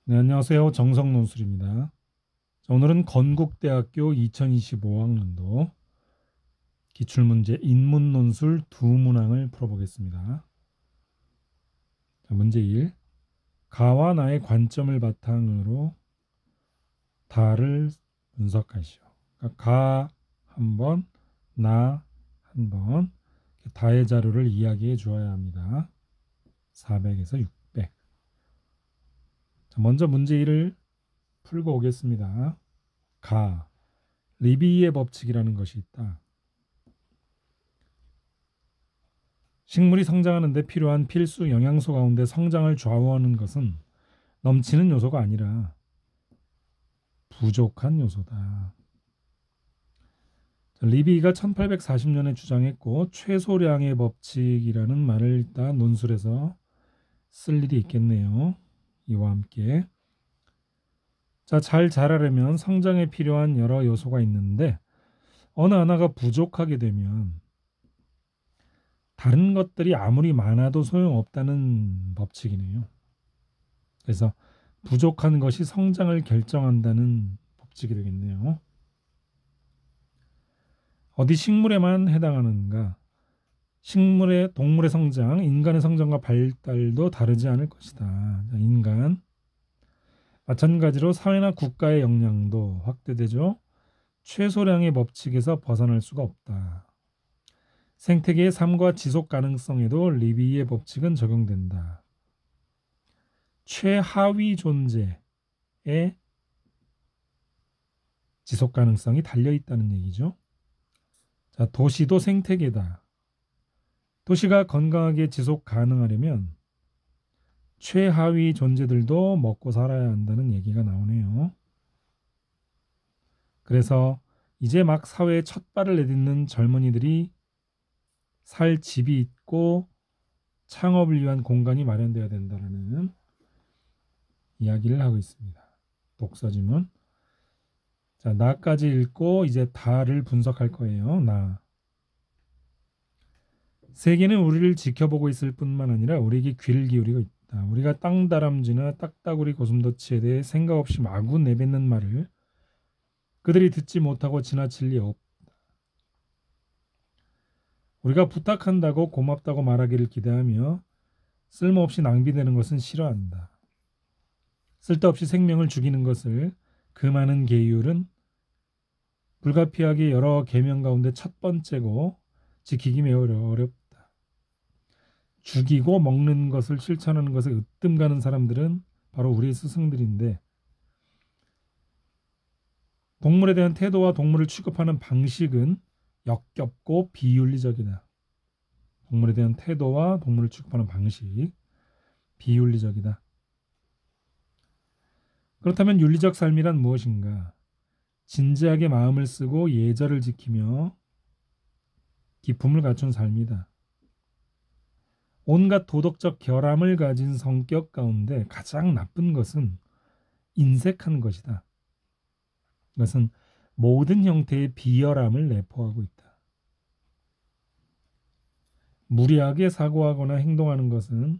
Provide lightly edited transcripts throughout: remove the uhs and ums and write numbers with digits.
네, 안녕하세요. 정성논술입니다. 자, 오늘은 건국대학교 2025학년도 기출문제 인문논술 두 문항을 풀어보겠습니다. 자, 문제 1. 가와 나의 관점을 바탕으로 다를 분석하시오. 그러니까 가 한 번, 나 한 번, 다의 자료를 이야기해 주어야 합니다. 400에서 600. 자, 먼저 문제 1을 풀고 오겠습니다. 가. 리비의 법칙이라는 것이 있다. 식물이 성장하는 데 필요한 필수 영양소 가운데 성장을 좌우하는 것은 넘치는 요소가 아니라 부족한 요소다. 리비가 1840년에 주장했고 최소량의 법칙이라는 말을 일단 논술에서 쓸 일이 있겠네요. 이와 함께 자, 잘 자라려면 성장에 필요한 여러 요소가 있는데 어느 하나가 부족하게 되면 다른 것들이 아무리 많아도 소용없다는 법칙이네요. 그래서 부족한 것이 성장을 결정한다는 법칙이 되겠네요. 어디 식물에만 해당하는가? 식물의 동물의 성장, 인간의 성장과 발달도 다르지 않을 것이다. 인간 마찬가지로 사회나 국가의 역량도 확대되죠. 최소량의 법칙에서 벗어날 수가 없다. 생태계의 삶과 지속 가능성에도 리비의 법칙은 적용된다. 최하위 존재의 지속 가능성이 달려 있다는 얘기죠. 자, 도시도 생태계다. 도시가 건강하게 지속 가능하려면 최하위 존재들도 먹고 살아야 한다는 얘기가 나오네요. 그래서 이제 막 사회에 첫 발을 내딛는 젊은이들이 살 집이 있고 창업을 위한 공간이 마련되어야 된다는 이야기를 하고 있습니다. 독서지문. 자, 나까지 읽고 이제 다를 분석할 거예요. 나. 세계는 우리를 지켜보고 있을 뿐만 아니라 우리에게 귀를 기울이고 있다. 우리가 땅다람쥐나 딱따구리 고슴도치에 대해 생각 없이 마구 내뱉는 말을 그들이 듣지 못하고 지나칠 리 없다. 우리가 부탁한다고 고맙다고 말하기를 기대하며 쓸모없이 낭비되는 것은 싫어한다. 쓸데없이 생명을 죽이는 것을 금하는 계율은 불가피하게 여러 계명 가운데 첫 번째고 지키기 매우 어렵다. 죽이고 먹는 것을 실천하는 것에 으뜸 가는 사람들은 바로 우리의 스승들인데 동물에 대한 태도와 동물을 취급하는 방식은 역겹고 비윤리적이다. 동물에 대한 태도와 동물을 취급하는 방식, 비윤리적이다. 그렇다면 윤리적 삶이란 무엇인가? 진지하게 마음을 쓰고 예절을 지키며 기품을 갖춘 삶이다. 온갖 도덕적 결함을 가진 성격 가운데 가장 나쁜 것은 인색한 것이다. 그것은 모든 형태의 비열함을 내포하고 있다. 무리하게 사고하거나 행동하는 것은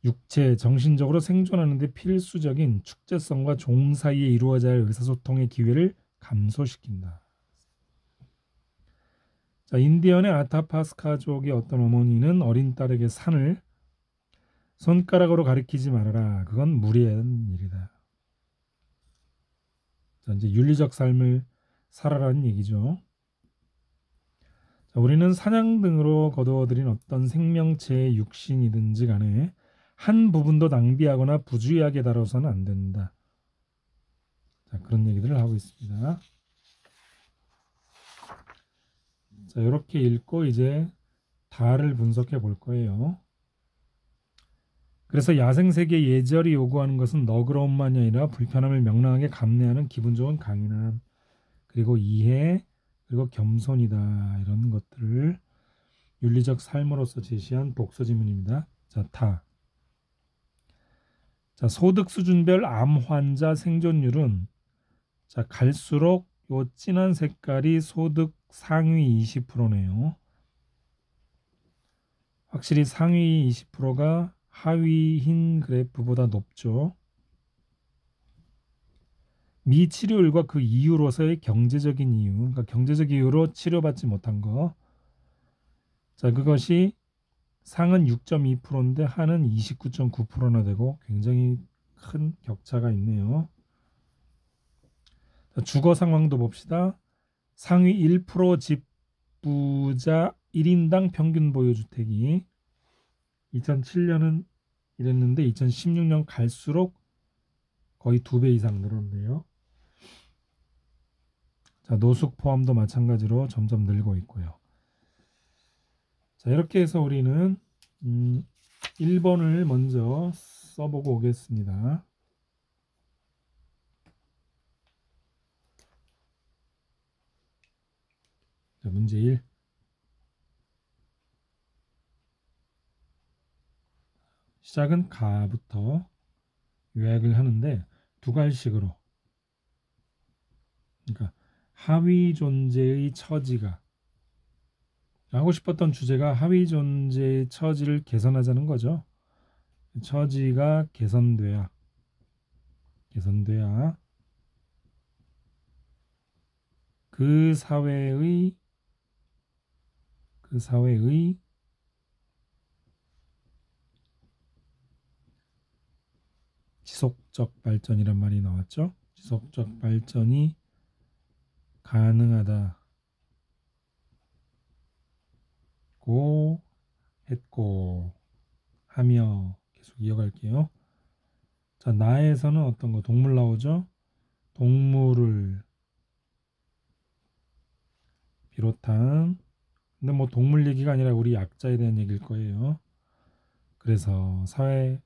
육체, 정신적으로 생존하는 데 필수적인 축제성과 종 사이에 이루어져야 할 의사소통의 기회를 감소시킨다. 자, 인디언의 아타파스카족의 어떤 어머니는 어린 딸에게 산을 손가락으로 가리키지 말아라. 그건 무리한 일이다. 자, 이제 윤리적 삶을 살아라는 얘기죠. 자, 우리는 사냥 등으로 거두어들인 어떤 생명체의 육신이든지 간에 한 부분도 낭비하거나 부주의하게 다뤄서는 안 된다. 자, 그런 얘기들을 하고 있습니다. 자, 이렇게 읽고 이제 다를 분석해 볼 거예요. 그래서 야생세계의 예절이 요구하는 것은 너그러움만이 아니라 불편함을 명랑하게 감내하는 기분 좋은 강인함, 그리고 이해, 그리고 겸손이다. 이런 것들을 윤리적 삶으로서 제시한 독서 지문입니다. 자, 다. 자, 소득 수준별 암 환자 생존율은 자, 갈수록 요 진한 색깔이 소득 상위 20%네요. 확실히 상위 20%가 하위 흰 그래프보다 높죠. 미치료율과 그 이유로서의 경제적인 이유, 그러니까 경제적 이유로 치료받지 못한 거. 자, 그것이 상은 6.2%인데 하는 29.9%나 되고 굉장히 큰 격차가 있네요. 자, 주거 상황도 봅시다. 상위 1% 집부자 1인당 평균 보유주택이 2007년은 이랬는데 2016년 갈수록 거의 2배 이상 늘었네요. 자, 노숙 포함도 마찬가지로 점점 늘고 있고요. 자, 이렇게 해서 우리는 1번을 먼저 써보고 오겠습니다. 자, 문제 1. 시작은 가부터 요약을 하는데 두 갈식으로, 그러니까 하위 존재의 처지가, 하고 싶었던 주제가 하위 존재의 처지를 개선하자는 거죠. 처지가 개선돼야 그 사회의 지속적 발전이란 말이 나왔죠. 지속적 발전이 가능하다고 했고 하며 계속 이어갈게요. 자, 나에서는 어떤 거? 동물 나오죠. 동물을 비롯한, 근데 뭐 동물 얘기가 아니라 우리 약자에 대한 얘기일 거예요. 그래서 사회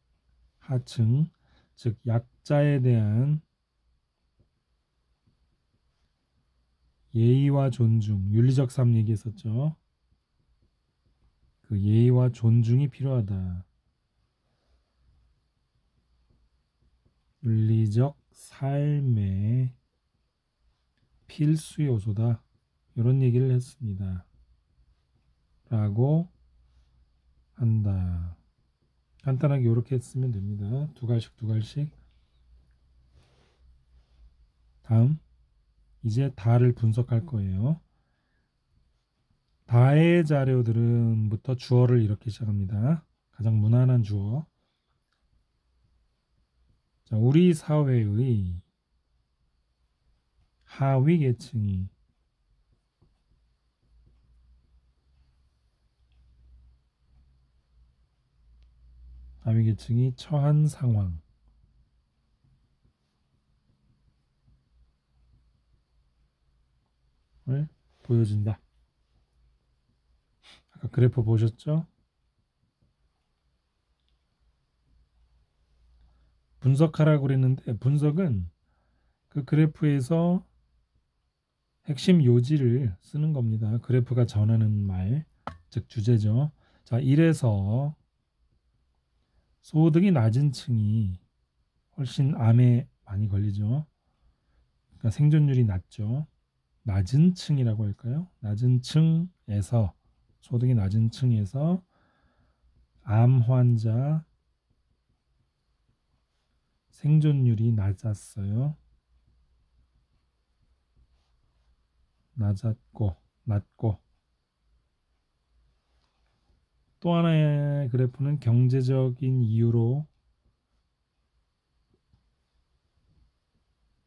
하층, 즉 약자에 대한 예의와 존중, 윤리적 삶 얘기했었죠. 그 예의와 존중이 필요하다. 윤리적 삶의 필수 요소다. 이런 얘기를 했습니다. 라고 한다. 간단하게 이렇게 했으면 됩니다. 두 갈씩. 다음, 이제 다를 분석할 거예요. 다의 자료들은부터 주어를 이렇게 시작합니다. 가장 무난한 주어. 자, 우리 사회의 하위 계층이 처한 상황을 보여준다. 아까 그래프 보셨죠? 분석하라고 그랬는데 분석은 그 그래프에서 핵심 요지를 쓰는 겁니다. 그래프가 전하는 말, 즉 주제죠. 자, 이래서 소득이 낮은 층이 훨씬 암에 많이 걸리죠. 그러니까 생존율이 낮죠. 낮은 층이라고 할까요? 낮은 층에서, 소득이 낮은 층에서 암 환자 생존율이 낮고 또 하나의 그래프는 경제적인 이유로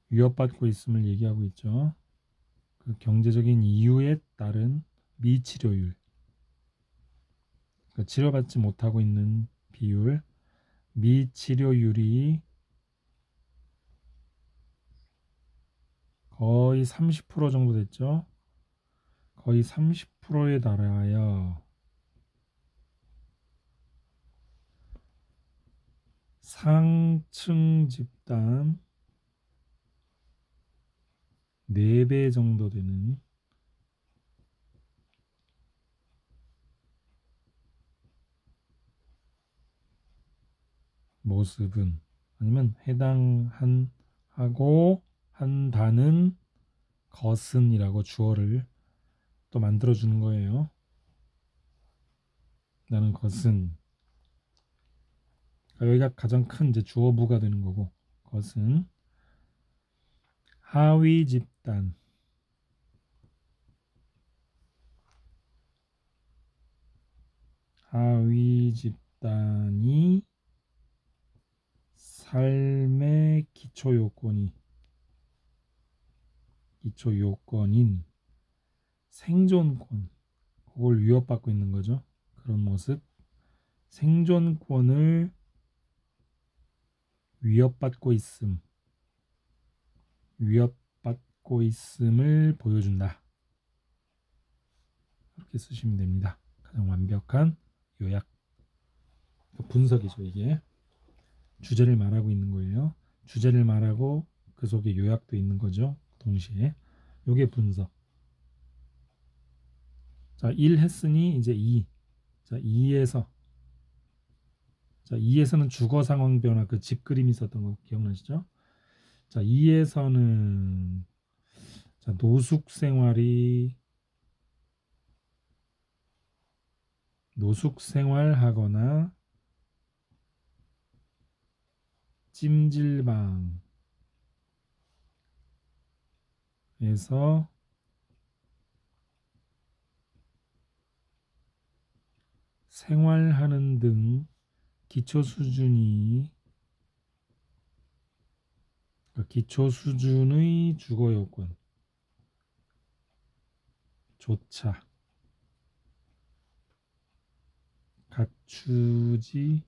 위협받고 있음을 얘기하고 있죠. 그 경제적인 이유에 따른 미치료율, 그러니까 치료받지 못하고 있는 비율, 미치료율이 거의 30% 정도 됐죠. 거의 30%에 달하여 상층 집단 4배 정도 되는 모습은, 아니면 한다는 것은이라고 주어를 또 만들어주는 거예요. 나는 것은, 여기가 가장 큰 이제 주어부가 되는 거고, 것은 하위 집단, 하위 집단이 삶의 기초 요건인 생존권, 그걸 위협받고 있는 거죠. 그런 모습, 생존권을 위협받고 있음을 보여준다. 이렇게 쓰시면 됩니다. 가장 완벽한 요약, 분석이죠. 이게 주제를 말하고 있는 거예요. 주제를 말하고 그 속에 요약도 있는 거죠. 동시에 요게 분석. 자, 1 했으니 이제 2. 자, 2에서는 주거 상황 변화, 그 집 그림 있었던 거 기억나시죠? 자, 2에서는 자, 노숙 생활하거나 찜질방에서 생활하는 등 기초 수준의 주거 요건 조차 갖추지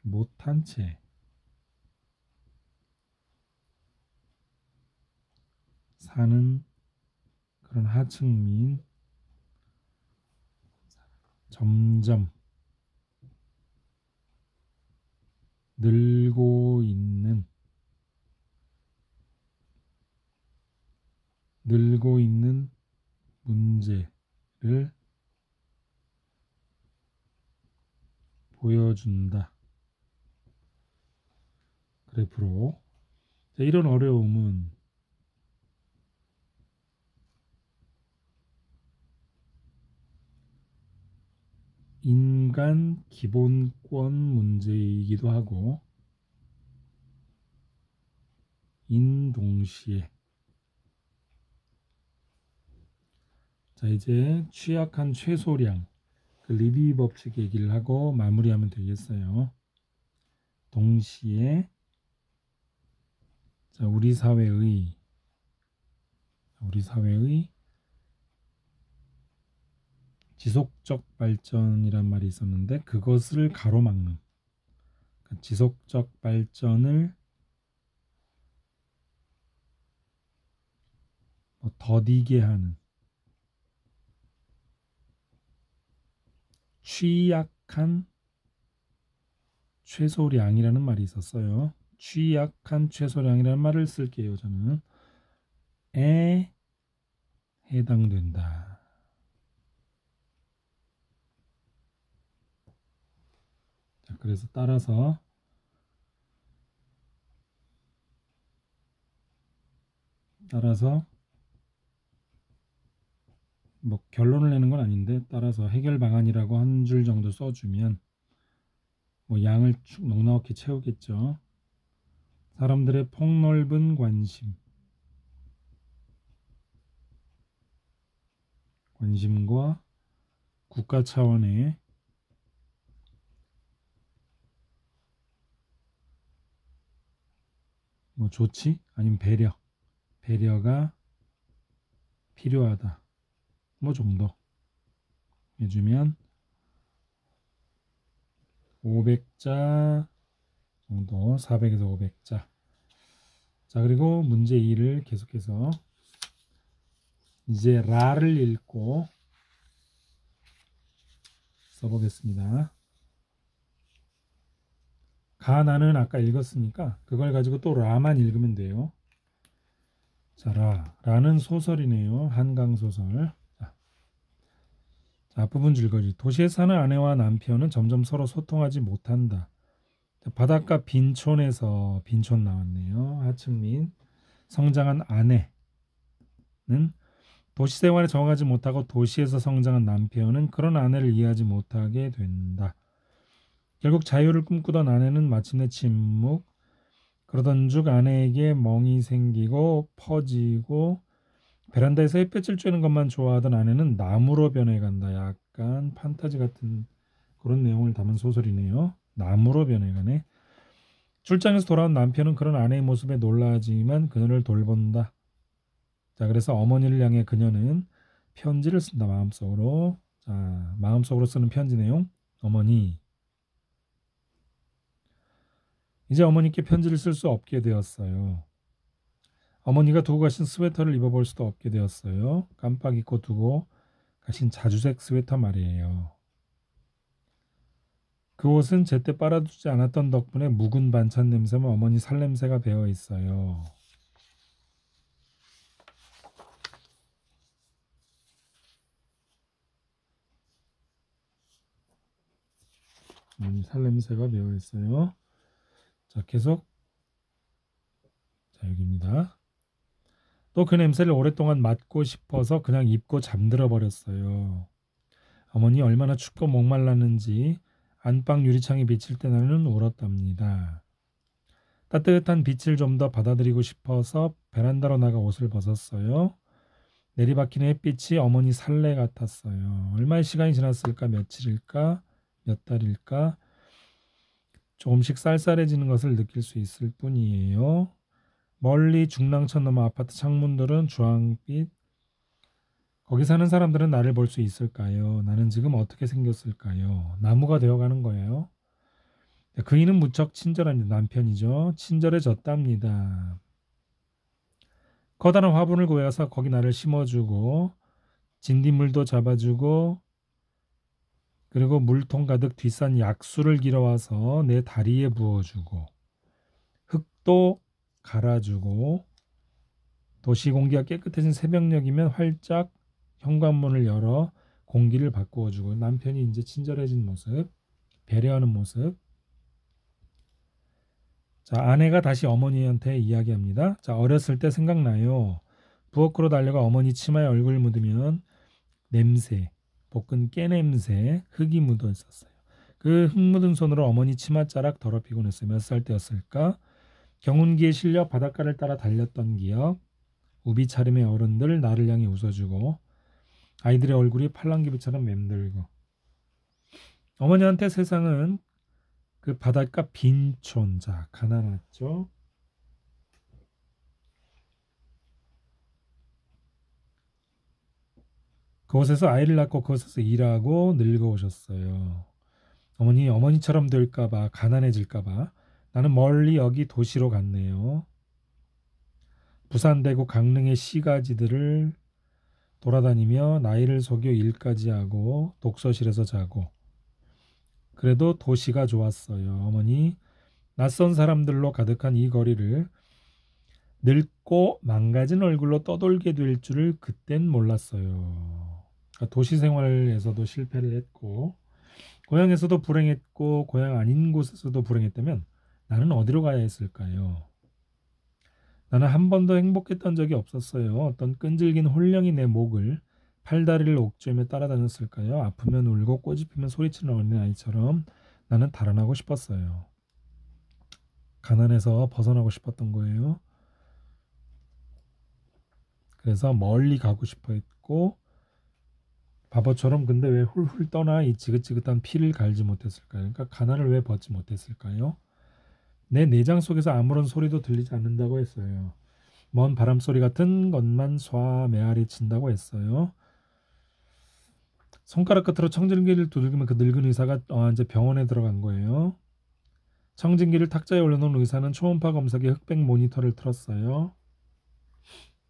못한 채 사는 그런 하층민, 점점 늘고 있는 문제를 보여준다. 그래프로. 자, 이런 어려움은 인간 기본권 문제이기도 하고 동시에 자, 이제 취약한 최소량, 그 리비 법칙 얘기를 하고 마무리하면 되겠어요. 동시에 자, 우리 사회의 지속적 발전이란 말이 있었는데 그것을 가로막는, 그러니까 지속적 발전을 더디게 하는 취약한 최소량이라는 말이 있었어요. 취약한 최소량이라는 말을 쓸게요. 저는 에 해당된다. 자, 그래서 따라서 뭐 결론을 내는 건 아닌데, 따라서 해결 방안이라고 한 줄 정도 써주면 뭐 양을 쭉 넉넉히 채우겠죠. 사람들의 폭넓은 관심과 국가 차원의 뭐 조치 아니면 배려가 필요하다. 뭐 정도 해주면 500자 정도, 400에서 500자. 자, 그리고 문제 2를 계속해서 이제 라를 읽고 써보겠습니다. 가나는 아까 읽었으니까 그걸 가지고 또 라만 읽으면 돼요. 자, 라는 소설이네요. 한강 소설. 자, 앞부분 읽어주기. 도시에 사는 아내와 남편은 점점 서로 소통하지 못한다. 자, 바닷가 빈촌에서 빈촌 나왔네요. 하층민. 성장한 아내는 도시 생활에 적응하지 못하고 도시에서 성장한 남편은 그런 아내를 이해하지 못하게 된다. 결국 자유를 꿈꾸던 아내는 마침내 침묵, 그러던 중 아내에게 멍이 생기고 퍼지고 베란다에서 햇볕을 쬐는 것만 좋아하던 아내는 나무로 변해간다. 약간 판타지 같은 그런 내용을 담은 소설이네요. 나무로 변해가네. 출장에서 돌아온 남편은 그런 아내의 모습에 놀라지만 그녀를 돌본다. 자, 그래서 어머니를 향해 그녀는 편지를 쓴다. 마음속으로. 자, 마음속으로 쓰는 편지 내용. 어머니. 이제 어머니께 편지를 쓸 수 없게 되었어요. 어머니가 두고 가신 스웨터를 입어볼 수도 없게 되었어요. 깜빡 잊고 두고 가신 자주색 스웨터 말이에요. 그 옷은 제때 빨아두지 않았던 덕분에 묵은 반찬 냄새만 어머니 살냄새가 배어 있어요. 어머니 살냄새가 배어 있어요. 자, 계속. 자, 여기입니다. 또 그 냄새를 오랫동안 맡고 싶어서 그냥 입고 잠들어 버렸어요. 어머니 얼마나 춥고 목말랐는지 안방 유리창에 비칠 때 나는 울었답니다. 따뜻한 빛을 좀 더 받아들이고 싶어서 베란다로 나가 옷을 벗었어요. 내리박히는 햇빛이 어머니 살레 같았어요. 얼마의 시간이 지났을까? 며칠일까? 몇 달일까? 조금씩 쌀쌀해지는 것을 느낄 수 있을 뿐이에요. 멀리 중랑천 너머 아파트 창문들은 주황빛. 거기 사는 사람들은 나를 볼 수 있을까요? 나는 지금 어떻게 생겼을까요? 나무가 되어가는 거예요. 그이는 무척 친절한 남편이죠. 친절해졌답니다. 커다란 화분을 구해서 거기 나를 심어주고 진딧물도 잡아주고 그리고 물통 가득 뒷산 약수를 길어와서 내 다리에 부어주고 흙도 갈아주고 도시 공기가 깨끗해진 새벽녘이면 활짝 현관문을 열어 공기를 바꾸어주고 남편이 이제 친절해진 모습, 배려하는 모습. 자, 아내가 다시 어머니한테 이야기합니다. 자, 어렸을 때 생각나요. 부엌으로 달려가 어머니 치마에 얼굴 묻으면 냄새, 볶은 깨 냄새, 흙이 묻어 있었어요. 그 흙 묻은 손으로 어머니 치맛자락 더럽히곤 했어요. 몇 살 때였을까? 경운기에 실려 바닷가를 따라 달렸던 기억. 우비 차림의 어른들 나를 향해 웃어주고 아이들의 얼굴이 팔랑귀비처럼 맴돌고 어머니한테 세상은 그 바닷가 빈촌. 자, 가난했죠. 그곳에서 아이를 낳고 그곳에서 일하고 늙어오셨어요. 어머니처럼 될까봐 가난해질까봐 나는 멀리 여기 도시로 갔네요. 부산, 대구, 강릉의 시가지들을 돌아다니며 나이를 속여 일까지 하고 독서실에서 자고 그래도 도시가 좋았어요. 어머니 낯선 사람들로 가득한 이 거리를 늙고 망가진 얼굴로 떠돌게 될 줄을 그땐 몰랐어요. 그러니까 도시 생활에서도 실패를 했고 고향에서도 불행했고 고향 아닌 곳에서도 불행했다면 나는 어디로 가야 했을까요? 나는 한 번도 행복했던 적이 없었어요. 어떤 끈질긴 혼령이 내 목을 팔다리를 옥죄며 따라다녔을까요? 아프면 울고 꼬집히면 소리치는 어린아이처럼 나는 달아나고 싶었어요. 가난해서 벗어나고 싶었던 거예요. 그래서 멀리 가고 싶어 했고 바보처럼 근데 왜 훌훌 떠나 이 지긋지긋한 피를 갈지 못했을까요? 그러니까 가난을 왜 벗지 못했을까요? 내 내장 속에서 아무런 소리도 들리지 않는다고 했어요. 먼 바람소리 같은 것만 쏴 메아리 친다고 했어요. 손가락 끝으로 청진기를 두들기면 그 늙은 의사가 이제 병원에 들어간 거예요. 청진기를 탁자에 올려놓은 의사는 초음파 검사기 흑백 모니터를 틀었어요.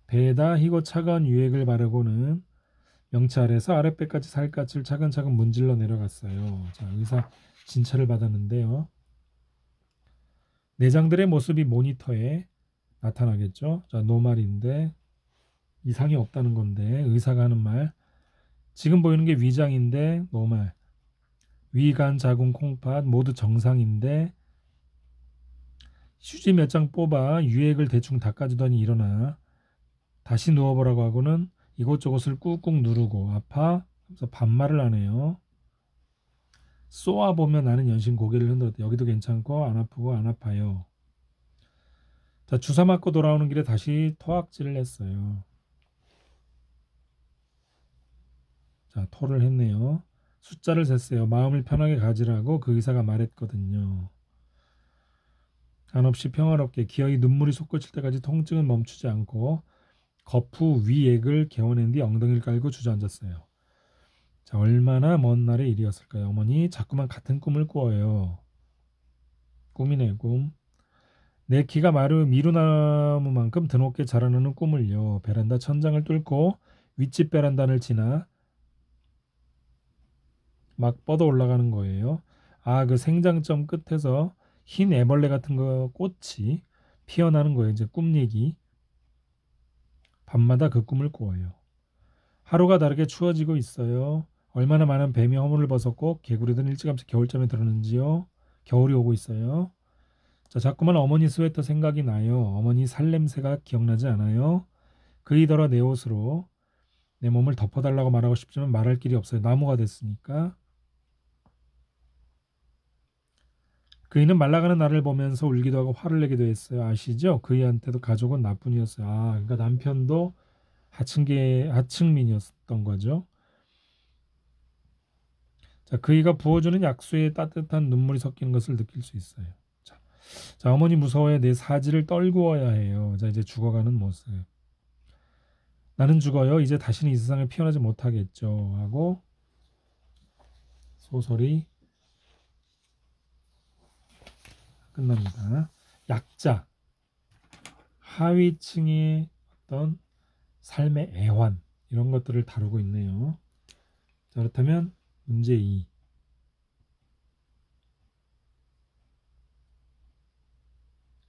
배에다 희고 차가운 유액을 바르고는 명치 아래에서 아랫배까지 살갗을 차근차근 문질러 내려갔어요. 자, 의사 진찰을 받았는데요. 내장들의 모습이 모니터에 나타나겠죠. 자, 노말인데 이상이 없다는 건데 의사가 하는 말. 지금 보이는 게 위장인데 노말. 위, 간, 자궁, 콩팥 모두 정상인데 휴지 몇 장 뽑아 유액을 대충 닦아주더니 일어나 다시 누워보라고 하고는 이곳저곳을 꾹꾹 누르고 아파? 하면서 반말을 하네요. 쏘아보면 나는 연신 고개를 흔들었다. 여기도 괜찮고 안 아프고 안 아파요. 자, 주사 맞고 돌아오는 길에 다시 토악질을 했어요. 자, 토를 했네요. 숫자를 셌어요. 마음을 편하게 가지라고 그 의사가 말했거든요. 한없이 평화롭게 기어이 눈물이 솟구칠 때까지 통증은 멈추지 않고 거푸 위액을 개어낸 뒤 엉덩이를 깔고 주저앉았어요. 자, 얼마나 먼 날의 일이었을까요? 어머니 자꾸만 같은 꿈을 꾸어요. 꿈이네 꿈. 내 키가 미루나무만큼 드높게 자라나는 꿈을요. 베란다 천장을 뚫고 윗집 베란다를 지나 막 뻗어 올라가는 거예요. 아, 그 생장점 끝에서 흰 애벌레 같은 거 꽃이 피어나는 거예요. 이제 꿈 얘기. 밤마다 그 꿈을 꾸어요. 하루가 다르게 추워지고 있어요. 얼마나 많은 뱀이 허물을 벗었고 개구리들은 일찌감치 겨울잠에 들었는지요. 겨울이 오고 있어요. 자, 자꾸만 어머니 스웨터 생각이 나요. 어머니 살냄새가 기억나지 않아요. 그이더러 내 옷으로 내 몸을 덮어달라고 말하고 싶지만 말할 길이 없어요. 나무가 됐으니까. 그이는 말라가는 나를 보면서 울기도 하고 화를 내기도 했어요. 아시죠? 그이한테도 가족은 나뿐이었어요. 아, 그러니까 남편도 하층민이었던 거죠. 자, 그이가 부어주는 약수에 따뜻한 눈물이 섞이는 것을 느낄 수 있어요. 자, 자, 어머니 무서워해 내 사지를 떨구어야 해요. 자, 이제 죽어가는 모습. 나는 죽어요. 이제 다시는 이 세상에 피어나지 못하겠죠. 하고 소설이 끝납니다. 약자, 하위층의 어떤 삶의 애환 이런 것들을 다루고 있네요. 자, 그렇다면 문제 2.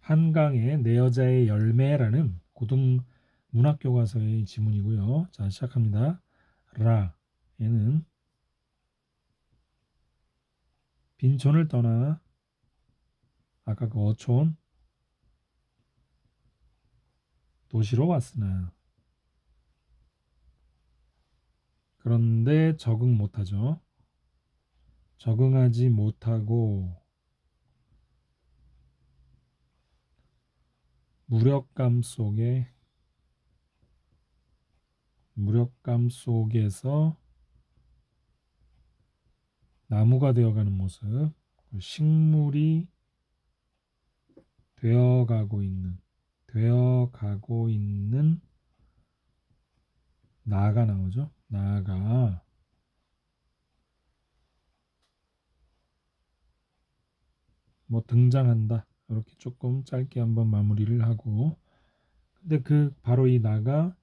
한강의 내 여자의 열매라는 고등 문학 교과서의 지문이고요. 자, 시작합니다. 라 얘는 빈촌을 떠나 아까 그 어촌 도시로 왔으나 그런데 적응 못하죠. 적응하지 못하고 무력감 속에서 나무가 되어가는 모습, 식물이 되어가고 있는 나가 나오죠. 나가 뭐 등장한다. 이렇게 조금 짧게 한번 마무리를 하고, 근데 그 바로 이 나가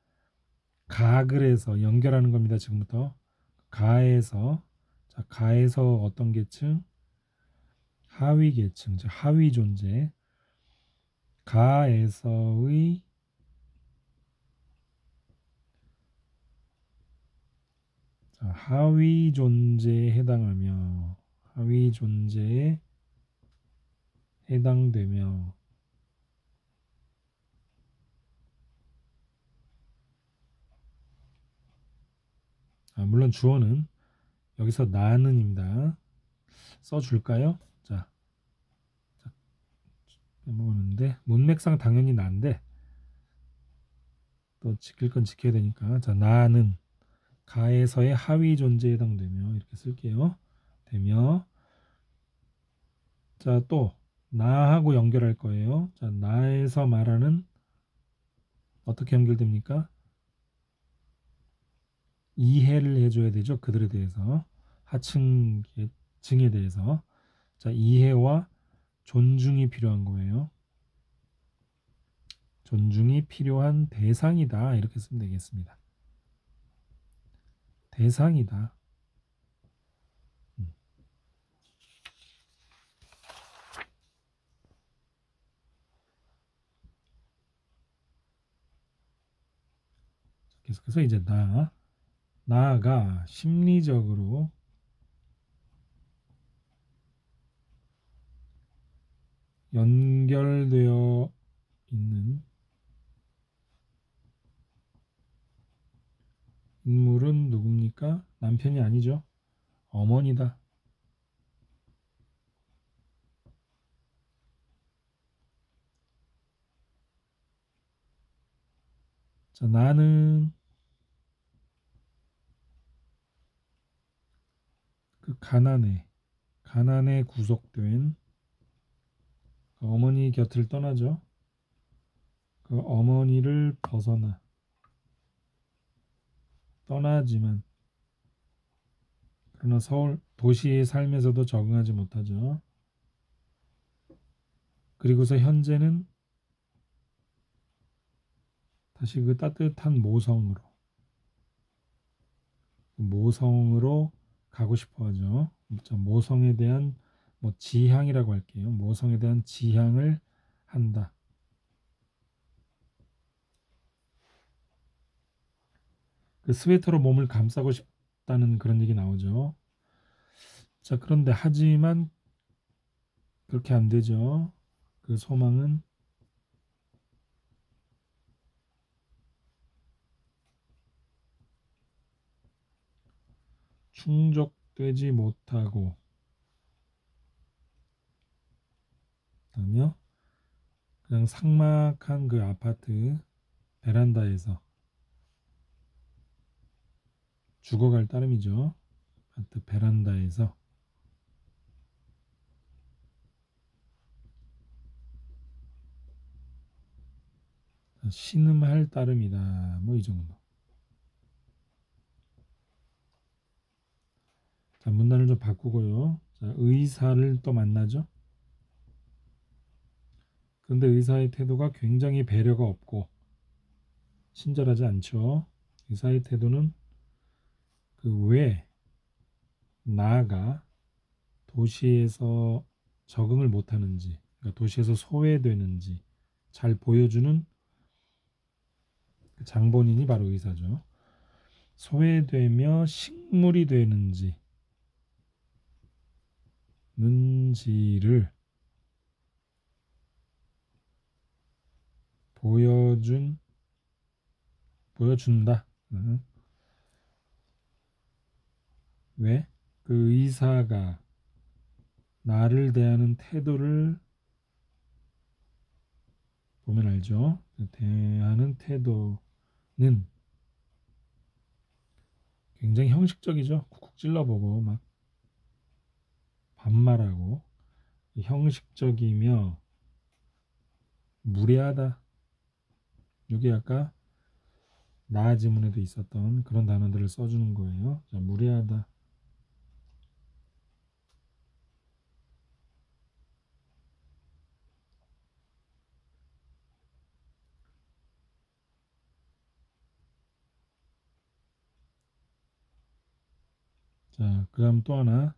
가글 해서 연결하는 겁니다. 지금부터 가에서, 자, 가에서 어떤 계층? 하위 계층, 즉 하위 존재. 가에서의 자, 하위 존재에 하위 존재에 해당되며 물론 주어는 여기서 나는입니다. 써줄까요? 자, 빼먹었는데 문맥상 당연히 난데 또 지킬 건 지켜야 되니까 자, 나는 가에서의 하위 존재에 해당되며 이렇게 쓸게요. 되며 자, 또 나하고 연결할 거예요. 자, 나에서 말하는 어떻게 연결됩니까? 이해를 해줘야 되죠. 그들에 대해서 하층 계층에 대해서 자, 이해와 존중이 필요한 거예요. 존중이 필요한 대상이다. 이렇게 쓰면 되겠습니다. 대상이다. 계속해서 이제 나가 심리적으로 연결되어 있는 인물은 누굽니까? 남편이 아니죠. 어머니다. 자, 나는 그 가난에 구속된 그 어머니 곁을 떠나죠. 그 어머니를 떠나지만 그러나 서울 도시의 삶에서도 적응하지 못하죠. 그리고서 현재는 다시 그 따뜻한 모성으로 가고 싶어 하죠. 모성에 대한 지향이라고 할게요. 모성에 대한 지향을 한다. 그 스웨터로 몸을 감싸고 싶다는 그런 얘기 나오죠. 자, 그런데 하지만 그렇게 안 되죠. 그 소망은 충족되지 못하고 하며 그냥 삭막한 그 아파트 베란다에서 죽어갈 따름이죠. 아파트 베란다에서 신음할 따름이다. 뭐 이 정도. 자, 문단을 좀 바꾸고요. 자, 의사를 또 만나죠. 그런데 의사의 태도가 굉장히 배려가 없고 친절하지 않죠. 의사의 태도는 그 왜 나가 도시에서 적응을 못하는지, 그러니까 도시에서 소외되는지 잘 보여주는 그 장본인이 바로 의사죠. 소외되며 식물이 되는지를 보여준다. 왜? 그 의사가 나를 대하는 태도를 보면 알죠. 대하는 태도는 굉장히 형식적이죠. 쿡쿡 찔러보고 막 반말하고 형식적이며 무례하다. 여기 아까 나 지문에도 있었던 그런 단어들을 써주는 거예요. 자, 무례하다. 자, 그다음 또 하나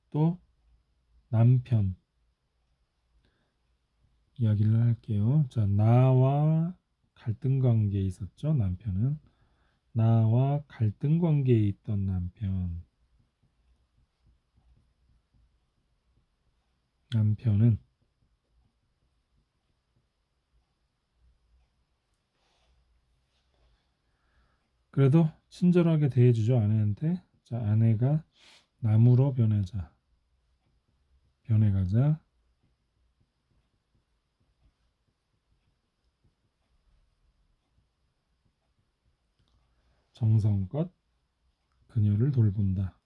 또 남편 이야기를 할게요. 자, 나와 갈등 관계에 있었죠. 나와 갈등 관계에 있던 남편은 그래도 친절하게 대해주죠. 아내한테. 자, 아내가 나무로 변해가자 정성껏 그녀를 돌본다.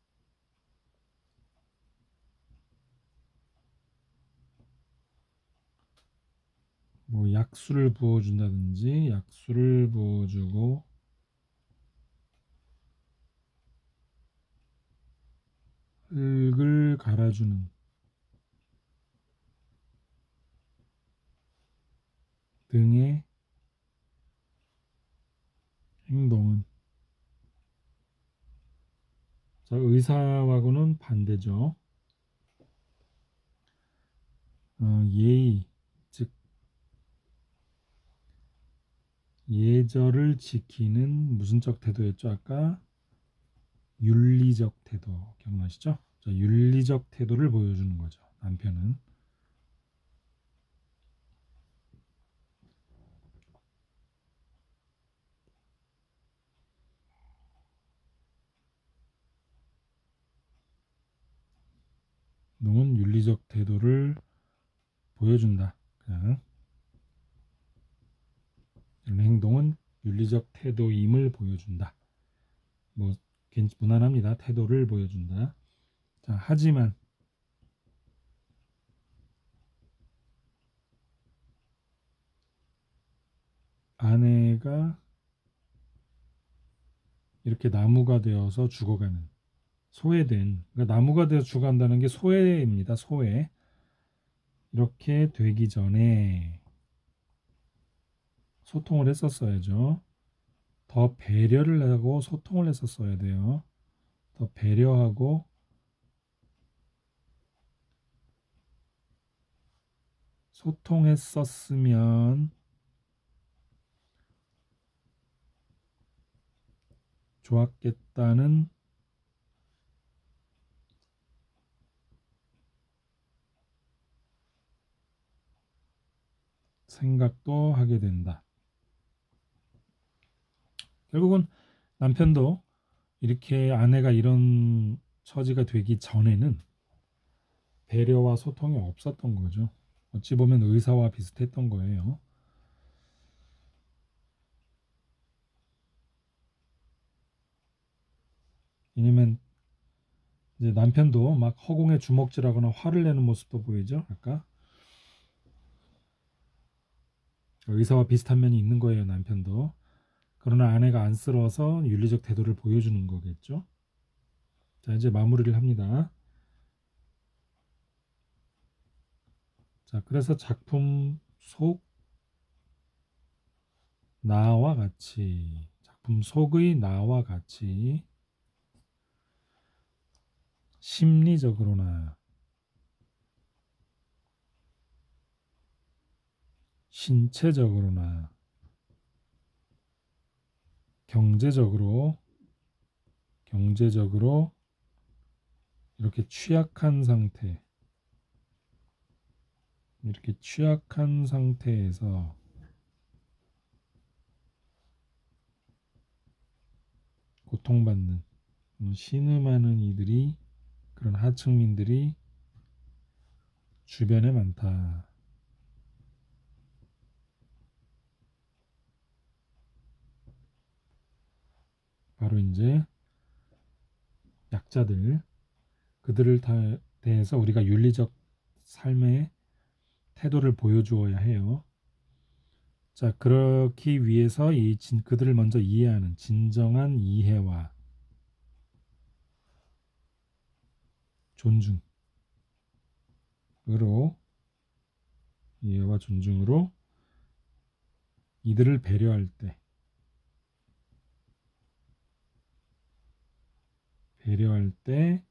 뭐 약수를 부어준다든지 약수를 부어주고 흙을 갈아주는 등의 행동은 자, 의사하고는 반대죠. 예의, 즉 예절을 지키는 무슨적 태도였죠? 아까 윤리적 태도 기억나시죠? 자, 윤리적 태도를 보여주는 거죠. 남편은. 농은 윤리적 태도를 보여준다. 그냥 이런 행동은 윤리적 태도임을 보여준다. 뭐 무난합니다. 태도를 보여준다. 자, 하지만 아내가 이렇게 나무가 되어서 죽어가는, 소외된, 그러니까 나무가 되어 죽어간다는 게 소외입니다. 소외. 이렇게 되기 전에 소통을 했었어야죠. 더 배려를 하고 소통을 했었어야 돼요. 더 배려하고 소통했었으면 좋았겠다는 생각도 하게 된다. 결국은 남편도 이렇게 아내가 이런 처지가 되기 전에는 배려와 소통이 없었던 거죠. 어찌 보면 의사와 비슷했던 거예요. 왜냐면 이제 남편도 막 허공에 주먹질하거나 화를 내는 모습도 보이죠. 아까 의사와 비슷한 면이 있는 거예요. 남편도. 그러나 아내가 안쓰러워서 윤리적 태도를 보여주는 거겠죠. 자, 이제 마무리를 합니다. 자, 그래서 작품 속 나와 같이, 작품 속의 나와 같이 심리적으로나 신체적으로나 경제적으로 이렇게 취약한 상태에서 고통받는, 신음하는 이들이, 그런 하층민들이 주변에 많다. 바로 이제 약자들, 그들을 대해서 우리가 윤리적 삶의 태도를 보여주어야 해요. 자, 그렇기 위해서 그들을 먼저 이해하는 진정한 이해와 존중으로, 이해와 존중으로 이들을 배려할 때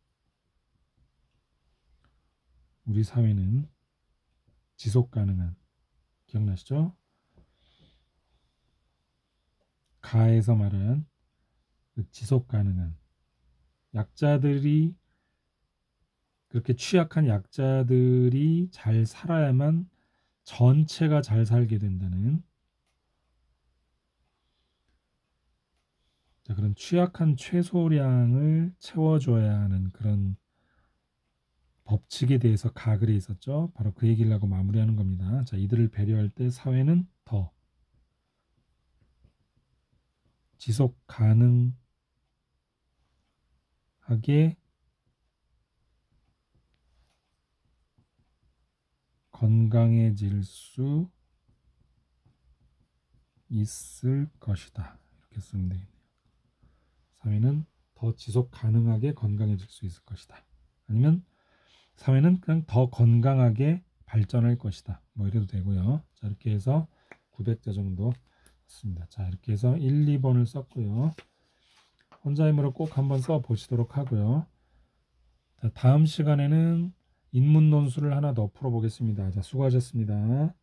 우리 사회는 지속 가능한, 기억나시죠? 가에서 말한 그 지속 가능한, 약자들이, 그렇게 취약한 약자들이 잘 살아야만 전체가 잘 살게 된다는, 자, 그런 취약한 최소량을 채워줘야 하는 그런 법칙에 대해서 가글에 있었죠. 바로 그 얘기를 하고 마무리하는 겁니다. 자, 이들을 배려할 때 사회는 더 지속 가능하게 건강해질 수 있을 것이다. 이렇게 쓰면 되겠네요. 사회는 더 지속 가능하게 건강해질 수 있을 것이다. 아니면 사회는 그냥 더 건강하게 발전할 것이다. 뭐 이래도 되고요. 자, 이렇게 해서 900자 정도 썼습니다. 자, 이렇게 해서 1, 2번을 썼고요. 혼자 힘으로 꼭 한번 써 보시도록 하고요. 자, 다음 시간에는 인문 논술을 하나 더 풀어보겠습니다. 자, 수고하셨습니다.